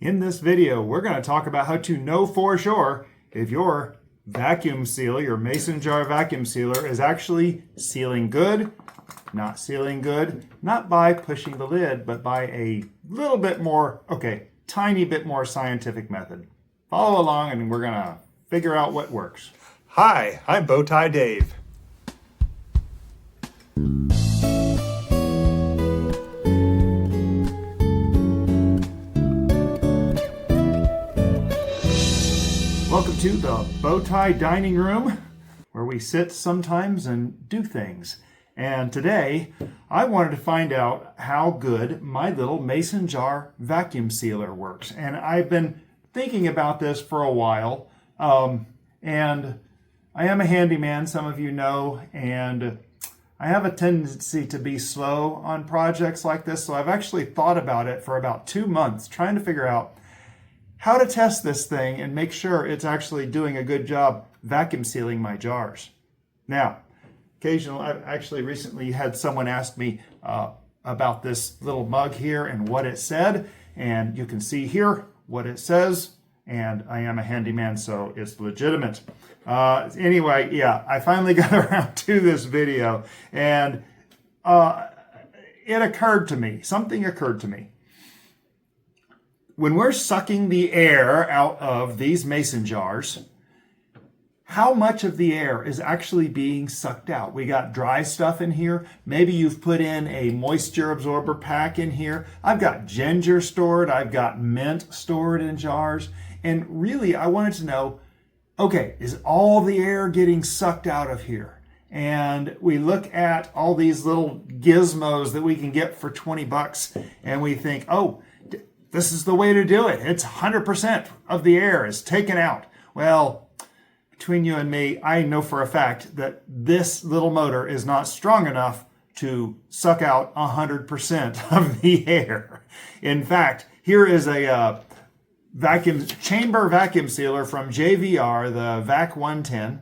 In this video, we're going to talk about how to know for sure if your vacuum sealer, your mason jar vacuum sealer, is actually sealing good, not sealing good, not by pushing the lid, but by a little bit more, tiny bit more scientific method. Follow along and we're going to figure out what works. Hi, I'm Bowtie Dave. Welcome to the Bowtie Dining Room, where we sit sometimes and do things. And today, I wanted to find out how good my little mason jar vacuum sealer works. And I've been thinking about this for a while. And I am a handyman, some of you know, and I have a tendency to be slow on projects like this. So I've actually thought about it for about 2 months, trying to figure out how to test this thing and make sure it's actually doing a good job vacuum sealing my jars. Now, occasionally, I've actually recently had someone ask me about this little mug here and what it said, and you can see here what it says, and I am a handyman, so it's legitimate. Anyway, yeah, I finally got around to this video, and something occurred to me. When we're sucking the air out of these mason jars, how much of the air is actually being sucked out? We got dry stuff in here. Maybe you've put in a moisture absorber pack in here. I've got ginger stored. I've got mint stored in jars. And really, I wanted to know, okay, is all the air getting sucked out of here? And we look at all these little gizmos that we can get for 20 bucks and we think, oh, this is the way to do it. It's 100% of the air is taken out. Well, between you and me, I know for a fact that this little motor is not strong enough to suck out 100% of the air. In fact, here is a chamber vacuum sealer from JVR, the VAC 110,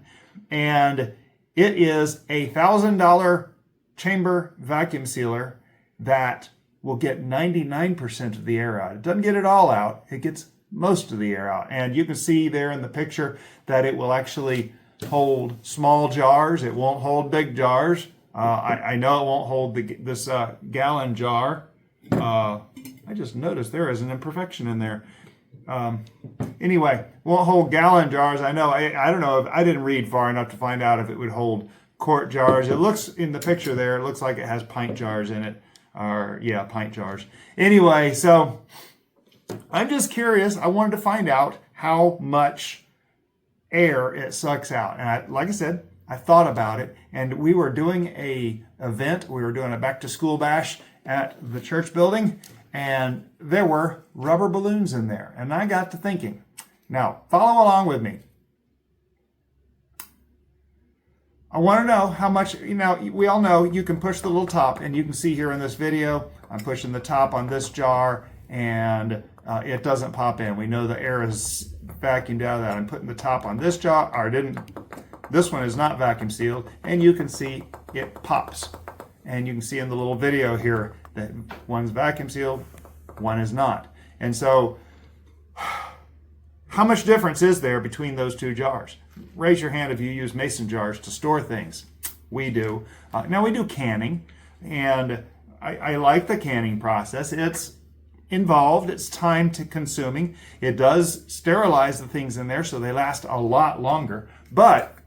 and it is a $1,000 chamber vacuum sealer that will get 99% of the air out. It doesn't get it all out, it gets most of the air out. And you can see there in the picture that it will actually hold small jars. It won't hold big jars. I know it won't hold this gallon jar. I just noticed there is an imperfection in there. Anyway, won't hold gallon jars. I know, I don't know, if I didn't read far enough to find out if it would hold quart jars. It looks, in the picture there, it looks like it has pint jars in it. Pint jars. Anyway, so I'm just curious. I wanted to find out how much air it sucks out. And like I said, I thought about it. And we were doing a event. We were doing a back to school bash at the church building. And there were rubber balloons in there. And I got to thinking. Now, follow along with me. I want to know how much, we all know you can push the little top, and you can see here in this video, I'm pushing the top on this jar, and it doesn't pop in. We know the air is vacuumed out of that. I'm putting the top on this jar, this one is not vacuum sealed, and you can see it pops. And you can see in the little video here that one's vacuum sealed, one is not. And so, how much difference is there between those two jars? Raise your hand if you use mason jars to store things. We do. Now we do canning, and I like the canning process. It's involved. It's time consuming. It does sterilize the things in there so they last a lot longer. But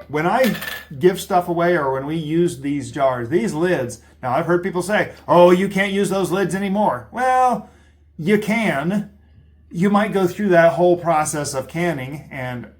when I give stuff away or when we use these jars, these lids, now I've heard people say, oh, you can't use those lids anymore. Well, you can. You might go through that whole process of canning and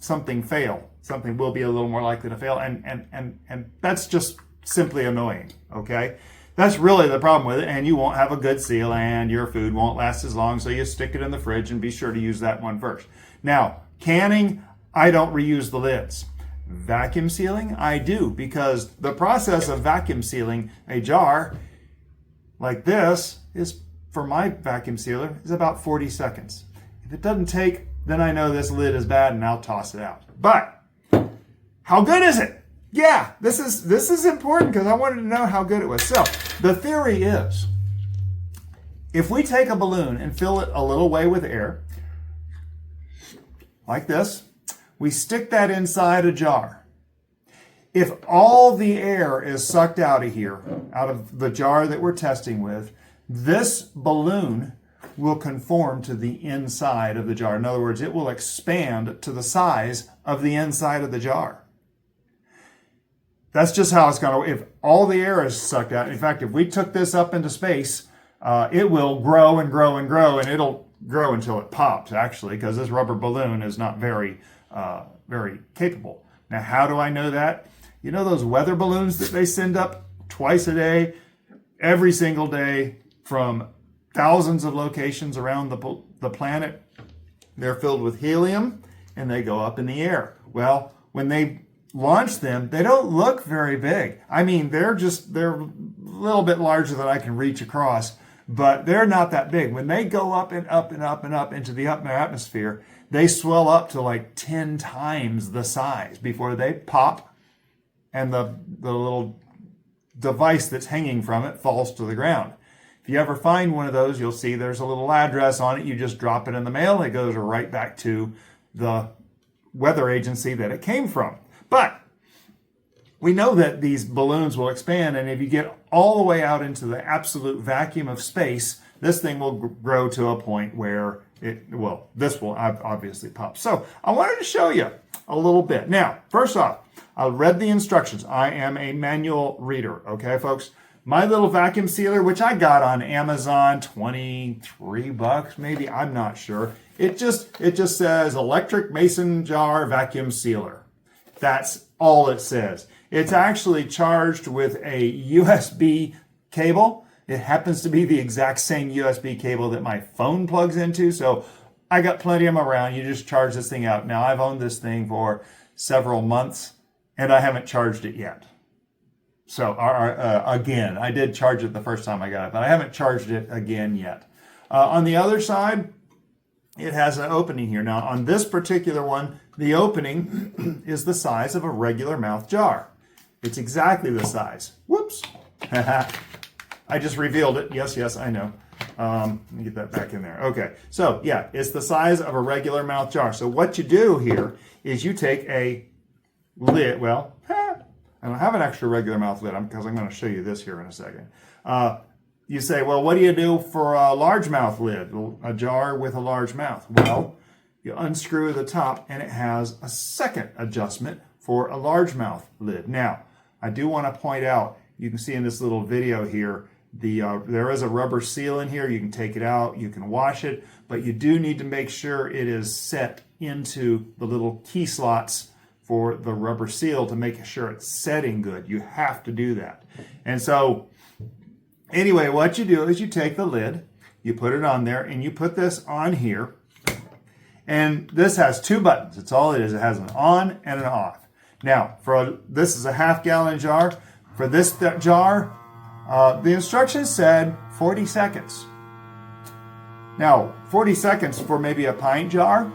something fail. Something will be a little more likely to fail, and that's just simply annoying, okay? That's really the problem with it, and you won't have a good seal, and your food won't last as long, so you stick it in the fridge and be sure to use that one first. Now, canning, I don't reuse the lids. Vacuum sealing, I do, because the process of vacuum sealing a jar like this is, for my vacuum sealer, is about 40 seconds. If it doesn't take, then I know this lid is bad and I'll toss it out. But how good is it? Yeah, this is important because I wanted to know how good it was. So the theory is If we take a balloon and fill it a little way with air, like this, we stick that inside a jar. If all the air is sucked out of here, out of the jar that we're testing with, this balloon will conform to the inside of the jar. In other words, it will expand to the size of the inside of the jar. That's just how it's going to work. If all the air is sucked out, in fact, if we took this up into space, it will grow and grow and grow, and it'll grow until it pops, actually, because this rubber balloon is not very capable. Now, how do I know that? You know those weather balloons that they send up twice a day, every single day, from thousands of locations around the planet? They're filled with helium, and they go up in the air. Well, when they launch them, they don't look very big. I mean, they're a little bit larger than I can reach across, but they're not that big. When they go up and up and up and up into the upper atmosphere, they swell up to like 10 times the size before they pop, and the little device that's hanging from it falls to the ground. If you ever find one of those, you'll see there's a little address on it. You just drop it in the mail, and it goes right back to the weather agency that it came from. But we know that these balloons will expand, and if you get all the way out into the absolute vacuum of space, this thing will grow to a point where this will obviously pop. So I wanted to show you a little bit. Now, first off, I read the instructions. I am a manual reader, okay, folks? My little vacuum sealer, which I got on Amazon, $23 maybe, I'm not sure. It just says electric mason jar vacuum sealer. That's all it says. It's actually charged with a USB cable. It happens to be the exact same USB cable that my phone plugs into, so I got plenty of them around. You just charge this thing out. Now, I've owned this thing for several months, and I haven't charged it yet. So, again, I did charge it the first time I got it, but I haven't charged it again yet. On the other side, it has an opening here. Now, on this particular one, the opening is the size of a regular mouth jar. It's exactly the size. Whoops. I just revealed it. Yes, I know. Let me get that back in there. Okay. So, yeah, it's the size of a regular mouth jar. So what you do here is you take a lid. Well, I don't have an extra regular mouth lid because I'm going to show you this here in a second. You say, well, what do you do for a largemouth lid, a jar with a large mouth? Well, you unscrew the top, and it has a second adjustment for a largemouth lid. Now, I do want to point out, you can see in this little video here, there is a rubber seal in here. You can take it out, you can wash it, but you do need to make sure it is set into the little key slots for the rubber seal to make sure it's setting good. You have to do that. And so, anyway, what you do is you take the lid, you put it on there, and you put this on here. And this has two buttons. That's all it is. It has an on and an off. Now, this is a half-gallon jar. For this jar, the instructions said 40 seconds. Now, 40 seconds for maybe a pint jar,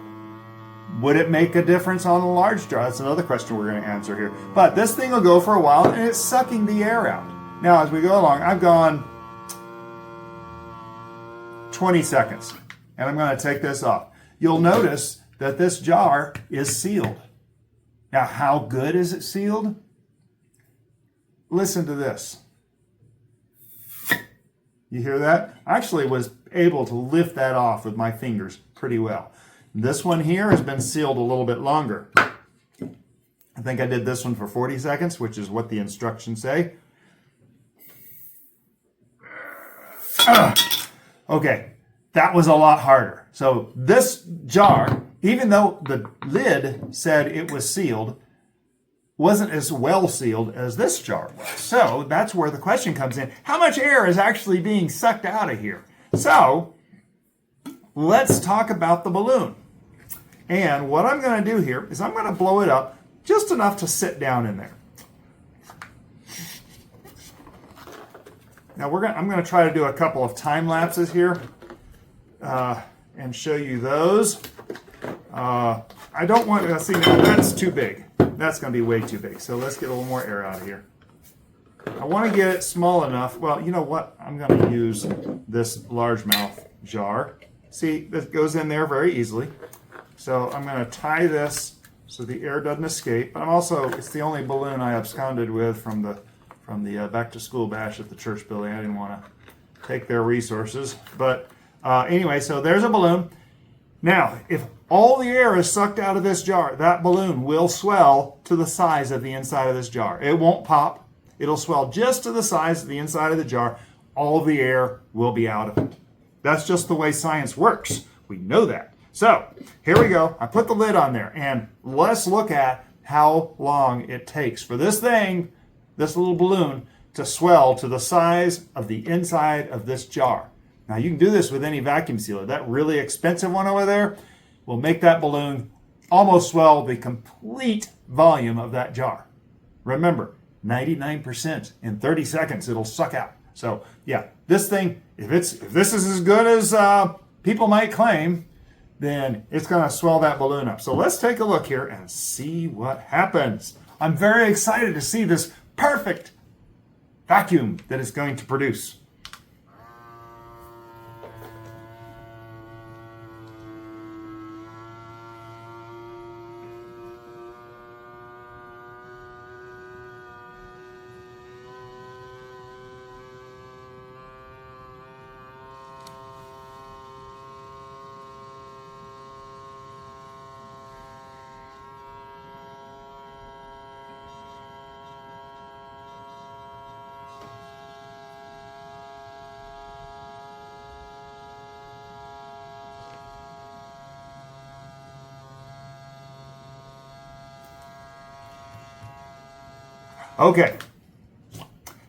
would it make a difference on a large jar? That's another question we're going to answer here. But this thing will go for a while, and it's sucking the air out. Now, as we go along, I've gone 20 seconds, and I'm going to take this off. You'll notice that this jar is sealed. Now, how good is it sealed? Listen to this. You hear that? I actually was able to lift that off with my fingers pretty well. This one here has been sealed a little bit longer. I think I did this one for 40 seconds, which is what the instructions say. Okay, that was a lot harder. So this jar, even though the lid said it was sealed, wasn't as well sealed as this jar was. So that's where the question comes in. How much air is actually being sucked out of here? So let's talk about the balloon. And what I'm going to do here is I'm going to blow it up just enough to sit down in there. Now I'm going to try to do a couple of time lapses here and show you those. I don't want to see, that's too big. That's going to be way too big. So let's get a little more air out of here. I want to get it small enough. Well, you know what? I'm going to use this largemouth jar. See, this goes in there very easily. So I'm going to tie this so the air doesn't escape. But I'm also, it's the only balloon I absconded with from the back to school bash at the church building. I didn't want to take their resources. But anyway, so there's a balloon. Now, if all the air is sucked out of this jar, that balloon will swell to the size of the inside of this jar. It won't pop. It'll swell just to the size of the inside of the jar. All of the air will be out of it. That's just the way science works. We know that. So, here we go. I put the lid on there, and let's look at how long it takes for this thing, this little balloon, to swell to the size of the inside of this jar. Now, you can do this with any vacuum sealer. That really expensive one over there will make that balloon almost swell the complete volume of that jar. Remember, 99% in 30 seconds it'll suck out. So yeah, this thing, if this is as good as people might claim, then it's going to swell that balloon up. So let's take a look here and see what happens. I'm very excited to see this perfect vacuum that it's going to produce. Okay,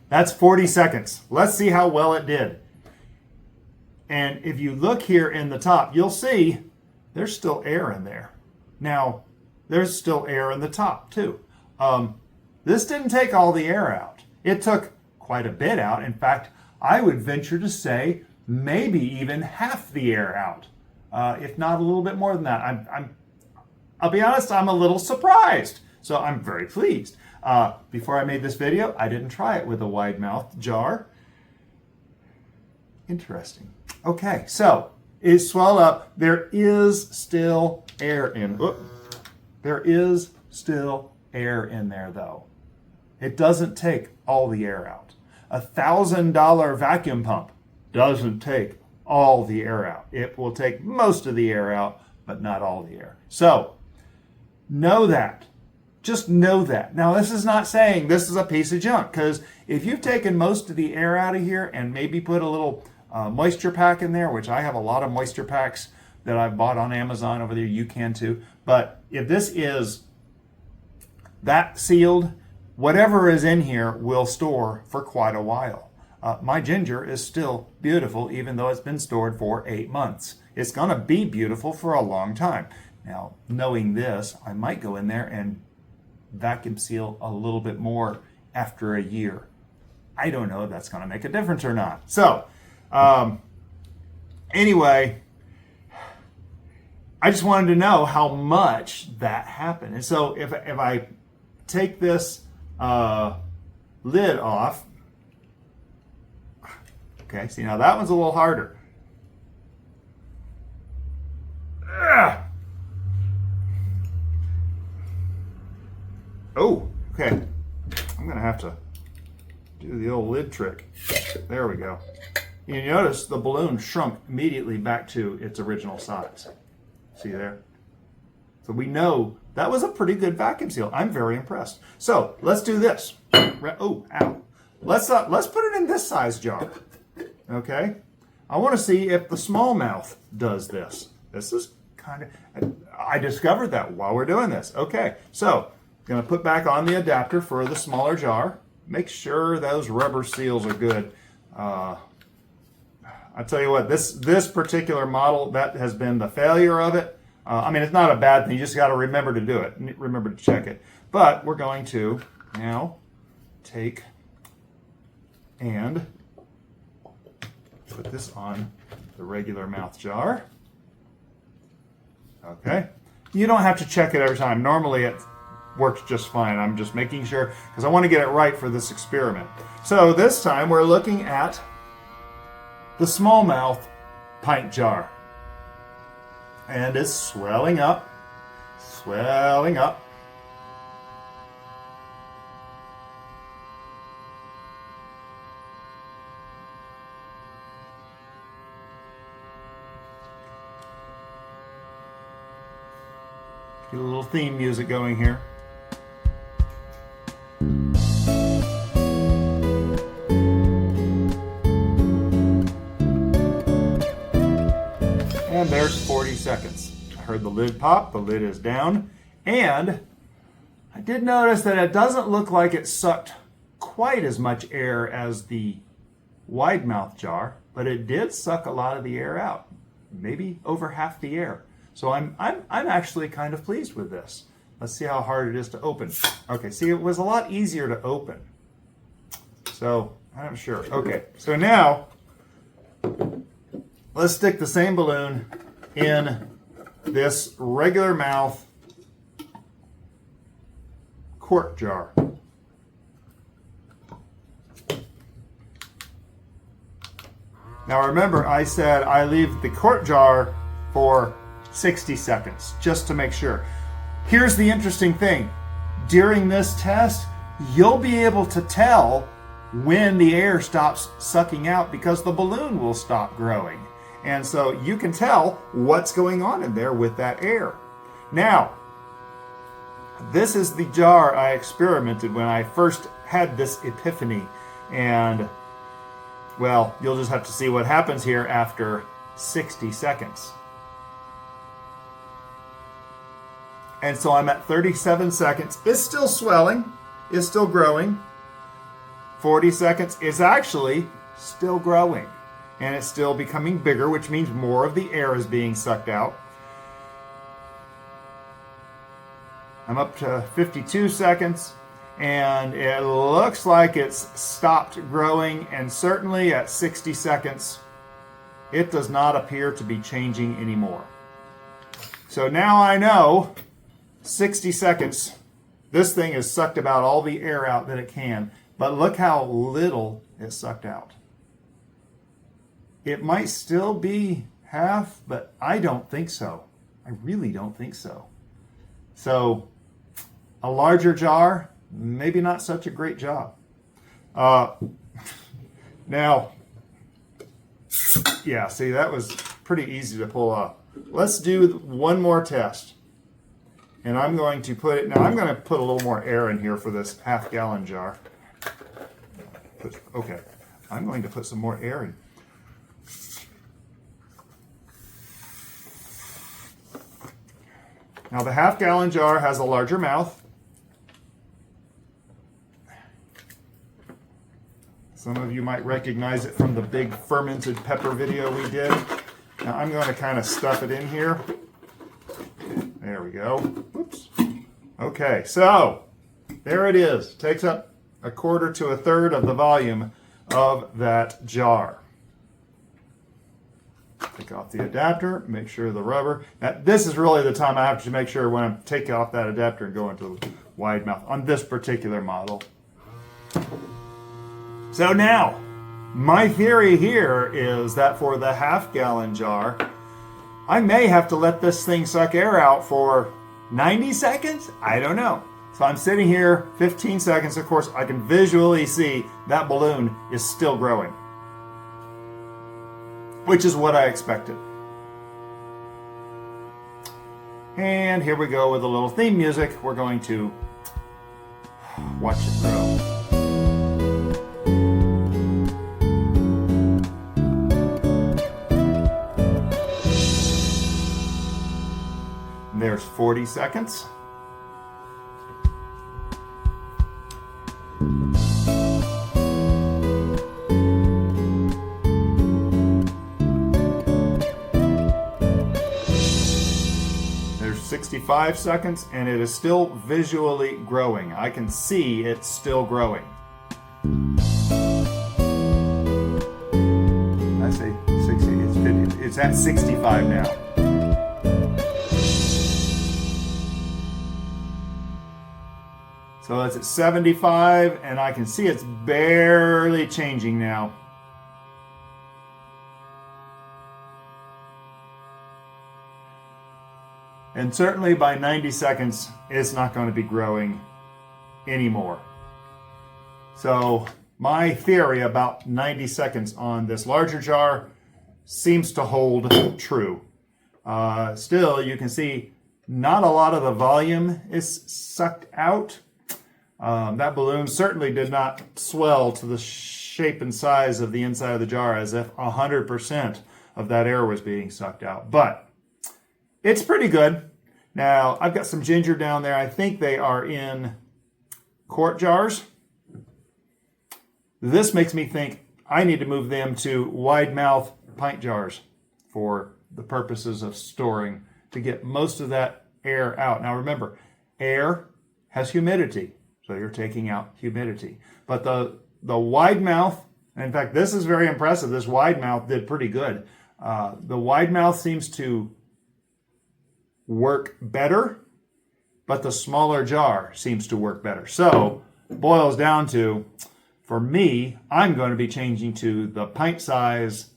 that's 40 seconds. Let's see how well it did. And if you look here in the top, you'll see there's still air in there. Now, there's still air in the top too. This didn't take all the air out. It took quite a bit out. In fact, I would venture to say maybe even half the air out, if not a little bit more than that. I'll be honest, I'm a little surprised. So I'm very pleased. Before I made this video, I didn't try it with a wide mouth jar. Interesting. Okay, so it swelled up. There is still air in. There is still air in there, though. It doesn't take all the air out. $1,000 vacuum pump doesn't take all the air out. It will take most of the air out, but not all the air. So know that. Just know that. Now, this is not saying this is a piece of junk, because if you've taken most of the air out of here and maybe put a little moisture pack in there, which I have a lot of moisture packs that I've bought on Amazon over there, you can too. But if this is that sealed, whatever is in here will store for quite a while. My ginger is still beautiful, even though it's been stored for 8 months. It's going to be beautiful for a long time. Now, knowing this, I might go in there and vacuum seal a little bit more after a year. I don't know if that's going to make a difference or not. So, anyway, I just wanted to know how much that happened. And so if I take this lid off, okay, see, now that one's a little harder. Oh, okay. I'm going to have to do the old lid trick. There we go. You notice the balloon shrunk immediately back to its original size. See there? So we know that was a pretty good vacuum seal. I'm very impressed. So let's do this. Oh, ow. Let's put it in this size jar. Okay? I want to see if the smallmouth does this. This is kind of, I discovered that while we're doing this. Okay, so going to put back on the adapter for the smaller jar. Make sure those rubber seals are good. I tell you what, this particular model, that has been the failure of it. I mean, it's not a bad thing. You just got to remember to do it. Remember to check it. But we're going to now take and put this on the regular mouth jar. Okay. You don't have to check it every time. Normally works just fine. I'm just making sure because I want to get it right for this experiment. So this time we're looking at the smallmouth pint jar. And it's swelling up, swelling up. Get a little theme music going here. And there's 40 seconds. I heard the lid pop, the lid is down, and I did notice that it doesn't look like it sucked quite as much air as the wide mouth jar, but it did suck a lot of the air out, maybe over half the air. So I'm actually kind of pleased with this. Let's see how hard it is to open. Okay, see, it was a lot easier to open. So I'm not sure. Okay, so now let's stick the same balloon in this regular mouth quart jar. Now remember, I said I leave the quart jar for 60 seconds, just to make sure. Here's the interesting thing. During this test, you'll be able to tell when the air stops sucking out because the balloon will stop growing. And so you can tell what's going on in there with that air. Now, this is the jar I experimented when I first had this epiphany. And, well, you'll just have to see what happens here after 60 seconds. And so I'm at 37 seconds. It's still swelling. It's still growing. 40 seconds. It's actually still growing. And it's still becoming bigger, which means more of the air is being sucked out. I'm up to 52 seconds. And it looks like it's stopped growing. And certainly at 60 seconds, it does not appear to be changing anymore. So now I know 60 seconds, this thing has sucked about all the air out that it can, but look how little it sucked out. It might still be half, but I don't think so. I really don't think so. So a larger jar, maybe not such a great job. Now, yeah, see, that was pretty easy to pull off. Let's do one more test. And I'm going to put it, now I'm going to put a little more air in here for this half-gallon jar. Okay, I'm going to put some more air in. Now the half-gallon jar has a larger mouth. Some of you might recognize it from the big fermented pepper video we did. Now I'm going to kind of stuff it in here. There we go. Whoops. Okay, so there it is. Takes up 1/4 to 1/3 of the volume of that jar. Take off the adapter, make sure the rubber. Now, this is really the time I have to make sure when I'm taking off that adapter and go into the wide mouth on this particular model. So now, my theory here is that for the half-gallon jar, I may have to let this thing suck air out for 90 seconds? I don't know. So I'm sitting here 15 seconds. Of course, I can visually see that balloon is still growing, which is what I expected. And here we go with a little theme music. We're going to watch it grow. There's 40 seconds. There's 65 seconds, and it is still visually growing. I can see it's still growing. I say 60, it's 50. It's at 65 now. So it's at 75, and I can see it's barely changing now. And certainly by 90 seconds, it's not going to be growing anymore. So my theory about 90 seconds on this larger jar seems to hold true. Still, you can see not a lot of the volume is sucked out. That balloon certainly did not swell to the shape and size of the inside of the jar as if 100% of that air was being sucked out. But it's pretty good. Now, I've got some ginger down there. I think they are in quart jars. This makes me think I need to move them to wide mouth pint jars for the purposes of storing to get most of that air out. Now remember, air has humidity, so you're taking out humidity. But the wide mouth, in fact, this is very impressive. This wide mouth did pretty good. The wide mouth seems to work better, but the smaller jar seems to work better. So it boils down to, for me, I'm going to be changing to the pint size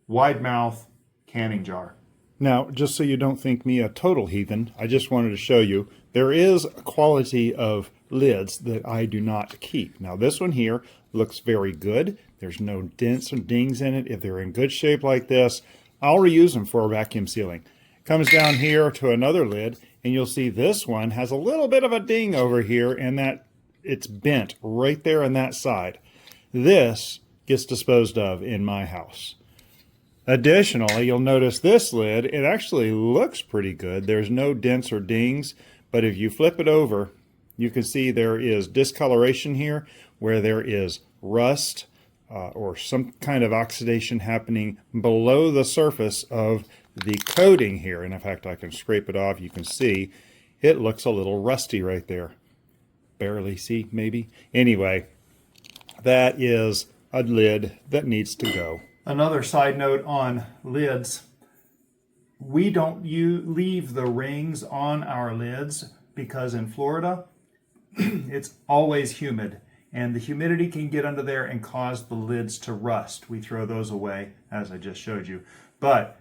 wide mouth canning jar. Now, just so you don't think me a total heathen, I just wanted to show you there is a quality of lids that I do not keep. Now, this one here looks very good. There's no dents or dings in it. If they're in good shape like this, I'll reuse them for vacuum sealing. Comes down here to another lid, and you'll see this one has a little bit of a ding over here, and that it's bent right there on that side. This gets disposed of in my house. Additionally, you'll notice this lid, it actually looks pretty good. There's no dents or dings, but if you flip it over, you can see there is discoloration here where there is rust or some kind of oxidation happening below the surface of the coating here. And in fact, I can scrape it off. You can see it looks a little rusty right there. Barely see, maybe. Anyway, that is a lid that needs to go. Another side note on lids, we don't leave the rings on our lids because in Florida, it's always humid. And the humidity can get under there and cause the lids to rust. We throw those away, as I just showed you. But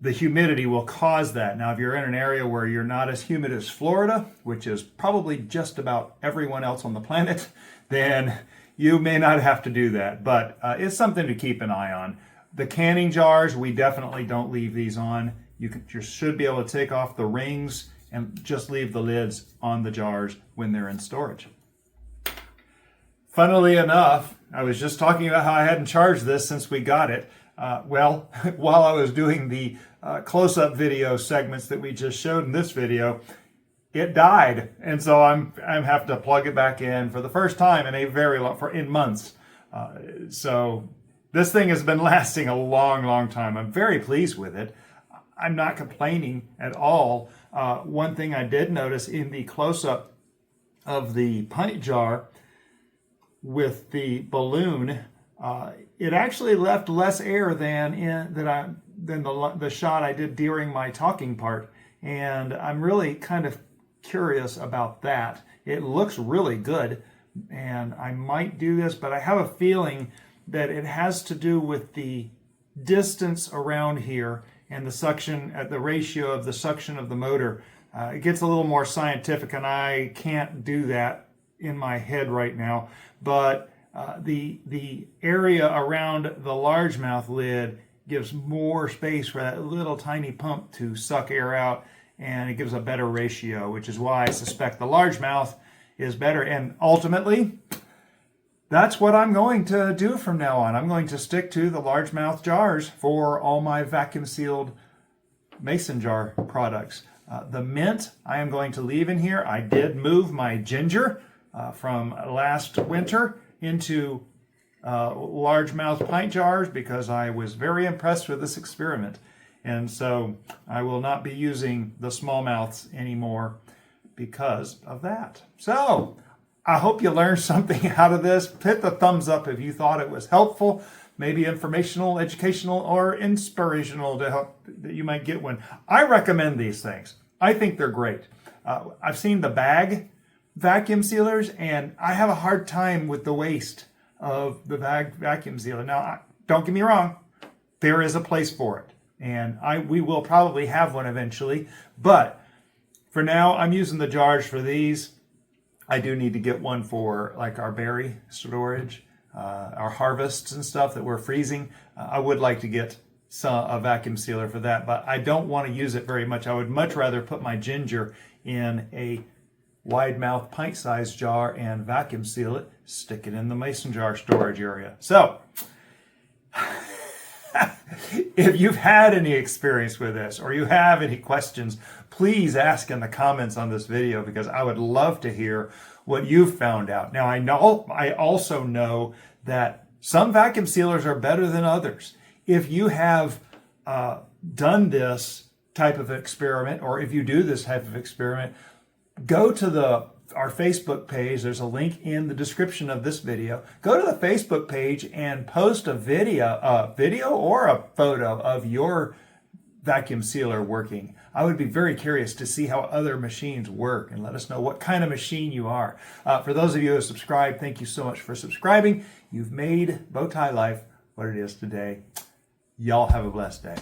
the humidity will cause that. Now, if you're in an area where you're not as humid as Florida, which is probably just about everyone else on the planet, then you may not have to do that. But it's something to keep an eye on. The canning jars, we definitely don't leave these on. You should be able to take off the rings and just leave the lids on the jars when they're in storage. Funnily enough, I was just talking about how I hadn't charged this since we got it. Well, while I was doing the close-up video segments that we just showed in this video, it died, and so I'm having to plug it back in for the first time in a very long in months. So this thing has been lasting a long time. I'm very pleased with it. I'm not complaining at all. One thing I did notice in the close-up of the pint jar with the balloon, it actually left less air than the shot I did during my talking part, and I'm really kind of curious about that. It looks really good, and I might do this, but I have a feeling that it has to do with the distance around here and the suction at the ratio of the suction of the motor. It gets a little more scientific, and I can't do that in my head right now, but the area around the largemouth lid gives more space for that little tiny pump to suck air out, and it gives a better ratio, which is why I suspect the largemouth is better. And ultimately, that's what I'm going to do from now on. I'm going to stick to the largemouth jars for all my vacuum sealed mason jar products. The mint I am going to leave in here. I did move my ginger from last winter into largemouth pint jars because I was very impressed with this experiment. And so I will not be using the smallmouths anymore because of that. So I hope you learned something out of this. Hit the thumbs up if you thought it was helpful, maybe informational, educational, or inspirational to help that you might get one. I recommend these things. I think they're great. I've seen the bag vacuum sealers, and I have a hard time with the waste of the vacuum sealer. Now, don't get me wrong, there is a place for it, and we will probably have one eventually, but for now, I'm using the jars for these. I do need to get one for like our berry storage, our harvests and stuff that we're freezing. I would like to get a vacuum sealer for that, but I don't want to use it very much. I would much rather put my ginger in a wide mouth pint-sized jar and vacuum seal it, stick it in the mason jar storage area. So, if you've had any experience with this or you have any questions, please ask in the comments on this video, because I would love to hear what you've found out. Now, I also know that some vacuum sealers are better than others. If you have done this type of experiment, or if you do this type of experiment, go to our Facebook page. There's a link in the description of this video. Go to the Facebook page and post a video or a photo of your vacuum sealer working. I would be very curious to see how other machines work, and let us know what kind of machine you are. For those of you who have subscribed, thank you so much for subscribing. You've made Bowtie Life what it is today. Y'all have a blessed day.